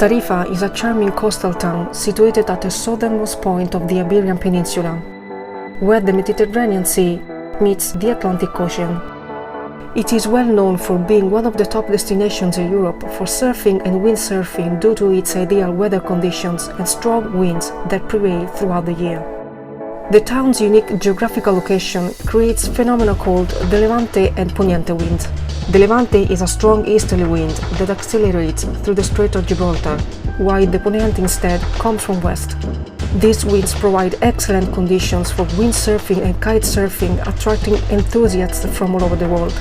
Tarifa is a charming coastal town situated at the southernmost point of the Iberian Peninsula, where the Mediterranean Sea meets the Atlantic Ocean. It is well known for being one of the top destinations in Europe for surfing and windsurfing due to its ideal weather conditions and strong winds that prevail throughout the year. The town's unique geographical location creates phenomena called the Levante and Poniente wind. The Levante is a strong easterly wind that accelerates through the Strait of Gibraltar, while the Poniente instead comes from west. These winds provide excellent conditions for windsurfing and kitesurfing, attracting enthusiasts from all over the world.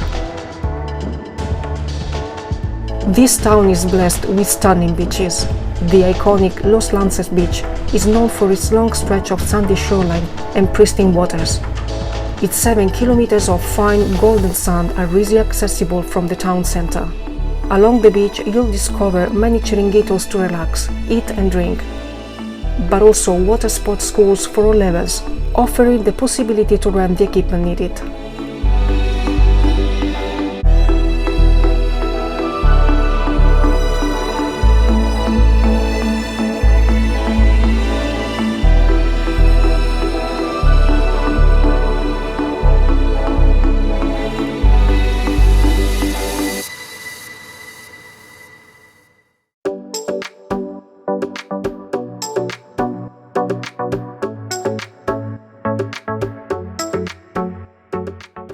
This town is blessed with stunning beaches. The iconic Los Lances beach is known for its long stretch of sandy shoreline and pristine waters. Its 7 kilometers of fine golden sand are easily accessible from the town center. Along the beach you'll discover many chiringuitos to relax, eat and drink, but also water sports schools for all levels, offering the possibility to rent the equipment needed.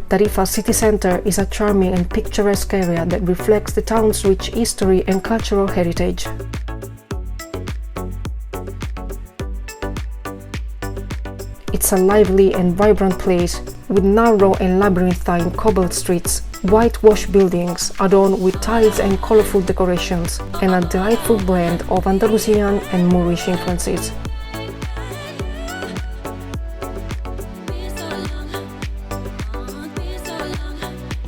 Tarifa city centre is a charming and picturesque area that reflects the town's rich history and cultural heritage. It's a lively and vibrant place with narrow and labyrinthine cobbled streets, whitewashed buildings adorned with tiles and colourful decorations, and a delightful blend of Andalusian and Moorish influences.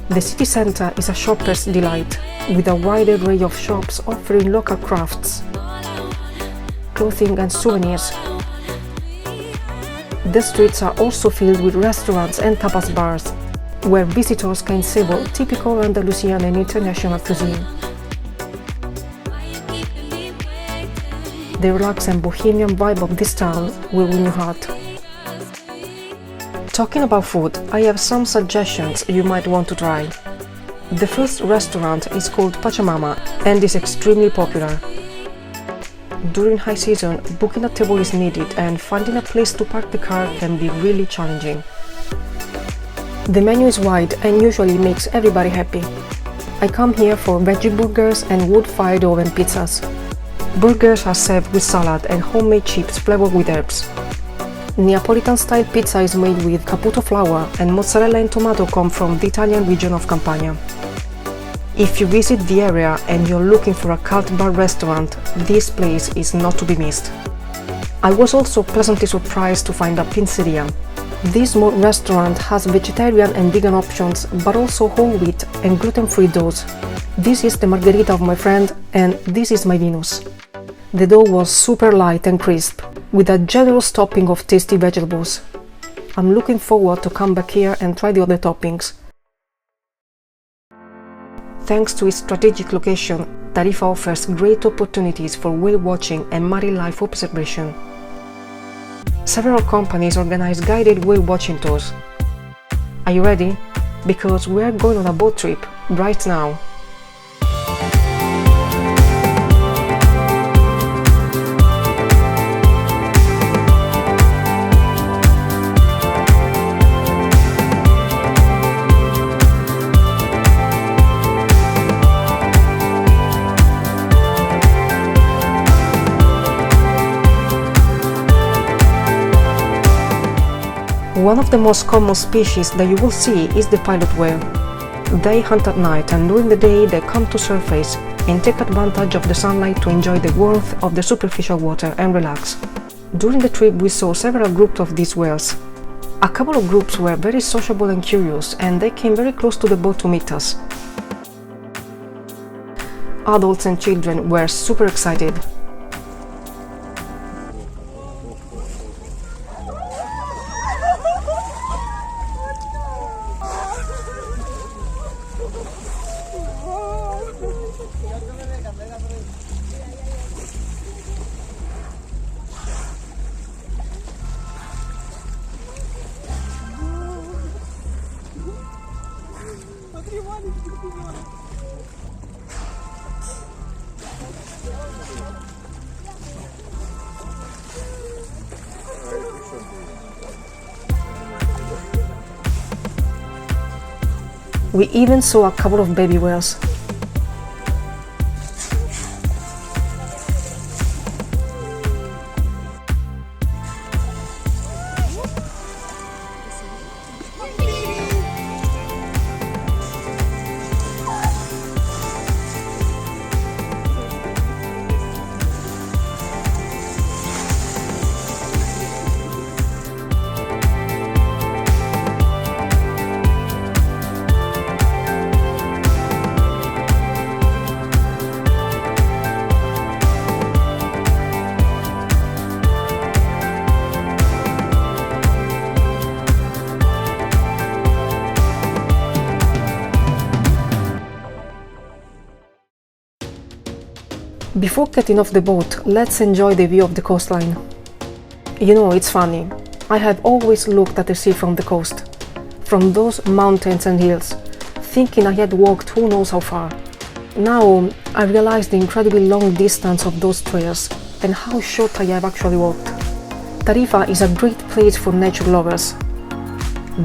The city centre is a shopper's delight, with a wide array of shops offering local crafts, clothing and souvenirs. The streets are also filled with restaurants and tapas bars, where visitors can savor typical Andalusian and international cuisine. The relaxed and bohemian vibe of this town will win your heart. Talking about food, I have some suggestions you might want to try. The first restaurant is called Pachamama and is extremely popular. During high season, booking a table is needed and finding a place to park the car can be really challenging. The menu is wide and usually makes everybody happy. I come here for veggie burgers and wood-fired oven pizzas. Burgers are served with salad and homemade chips flavored with herbs. Neapolitan-style pizza is made with caputo flour, and mozzarella and tomato come from the Italian region of Campania. If you visit the area and you're looking for a cult bar restaurant, this place is not to be missed. I was also pleasantly surprised to find a pizzeria. This small restaurant has vegetarian and vegan options, but also whole wheat and gluten-free doughs. This is the margherita of my friend, and this is my Venus. The dough was super light and crisp, with a generous topping of tasty vegetables. I'm looking forward to come back here and try the other toppings. Thanks to its strategic location, Tarifa offers great opportunities for whale watching and marine life observation. Several companies organize guided whale watching tours. Are you ready? Because we're going on a boat trip right now. One of the most common species that you will see is the pilot whale. They hunt at night, and during the day they come to surface and take advantage of the sunlight to enjoy the warmth of the superficial water and relax. During the trip we saw several groups of these whales. A couple of groups were very sociable and curious, and they came very close to the boat to meet us. Adults and children were super excited. We even saw a couple of baby whales. Before getting off the boat, let's enjoy the view of the coastline. You know, it's funny. I have always looked at the sea from the coast, from those mountains and hills, thinking I had walked who knows how far. Now, I realize the incredibly long distance of those trails and how short I have actually walked. Tarifa is a great place for nature lovers.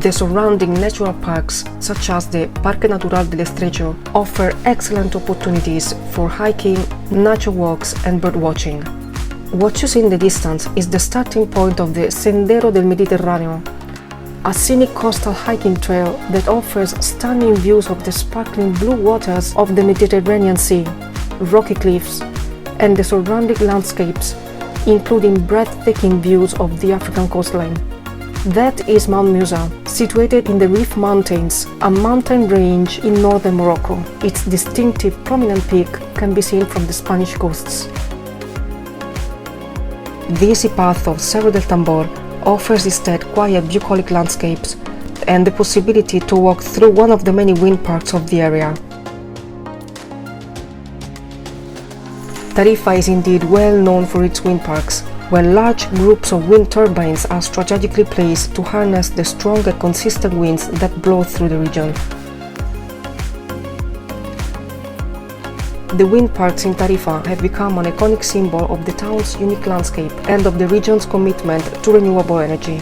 The surrounding natural parks, such as the Parque Natural del Estrecho, offer excellent opportunities for hiking, nature walks and birdwatching. What you see in the distance is the starting point of the Sendero del Mediterráneo, a scenic coastal hiking trail that offers stunning views of the sparkling blue waters of the Mediterranean Sea, rocky cliffs, and the surrounding landscapes, including breathtaking views of the African coastline. That is Mount Musa, situated in the Rif Mountains, a mountain range in northern Morocco. Its distinctive prominent peak can be seen from the Spanish coasts. The easy path of Cerro del Tambor offers instead quiet bucolic landscapes and the possibility to walk through one of the many wind parks of the area. Tarifa is indeed well known for its wind parks, where large groups of wind turbines are strategically placed to harness the strong and consistent winds that blow through the region. The wind parks in Tarifa have become an iconic symbol of the town's unique landscape and of the region's commitment to renewable energy.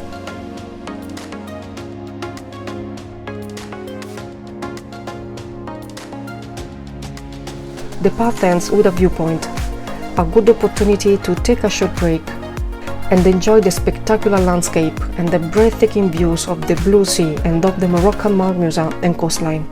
The path ends with a viewpoint, a good opportunity to take a short break and enjoy the spectacular landscape and the breathtaking views of the blue sea and of the Moroccan Mount Musa and coastline.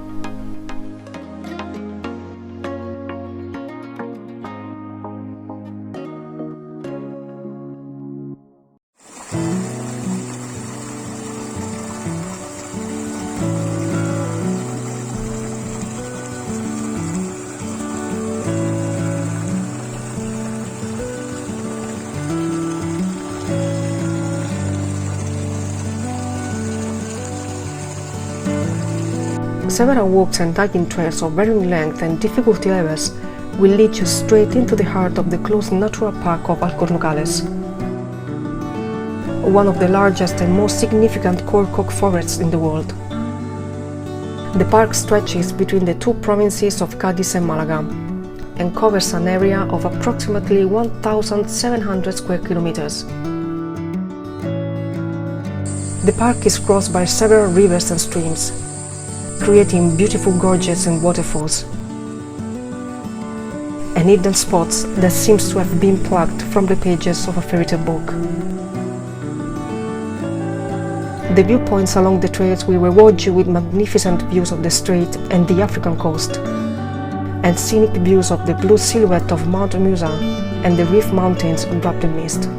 Several walks and hiking trails of varying length and difficulty levels will lead you straight into the heart of the close natural park of Alcornocales, one of the largest and most significant cork oak forests in the world. The park stretches between the two provinces of Cádiz and Málaga and covers an area of approximately 1,700 square kilometers. The park is crossed by several rivers and streams, creating beautiful gorges and waterfalls, and hidden spots that seems to have been plucked from the pages of a fairy tale book. The viewpoints along the trails will reward you with magnificent views of the strait and the African coast, and scenic views of the blue silhouette of Mount Musa and the Rif Mountains wrapped in mist.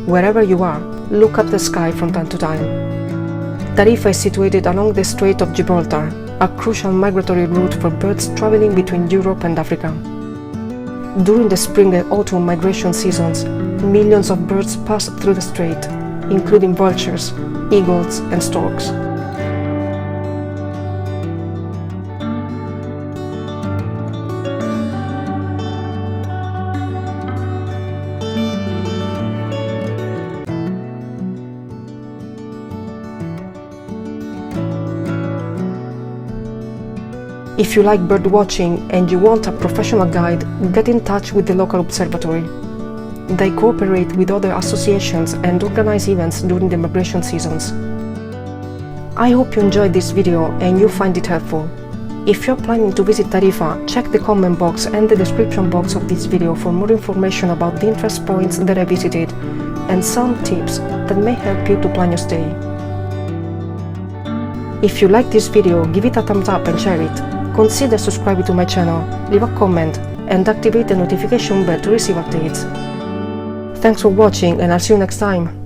Wherever you are, look up the sky from time to time. Tarifa is situated along the Strait of Gibraltar, a crucial migratory route for birds traveling between Europe and Africa. During the spring and autumn migration seasons, millions of birds pass through the strait, including vultures, eagles, and storks. If you like bird watching and you want a professional guide, get in touch with the local observatory. They cooperate with other associations and organize events during the migration seasons. I hope you enjoyed this video and you find it helpful. If you're planning to visit Tarifa, check the comment box and the description box of this video for more information about the interest points that I visited and some tips that may help you to plan your stay. If you like this video, give it a thumbs up and share it. Consider subscribing to my channel, leave a comment and activate the notification bell to receive updates. Thanks for watching and I'll see you next time.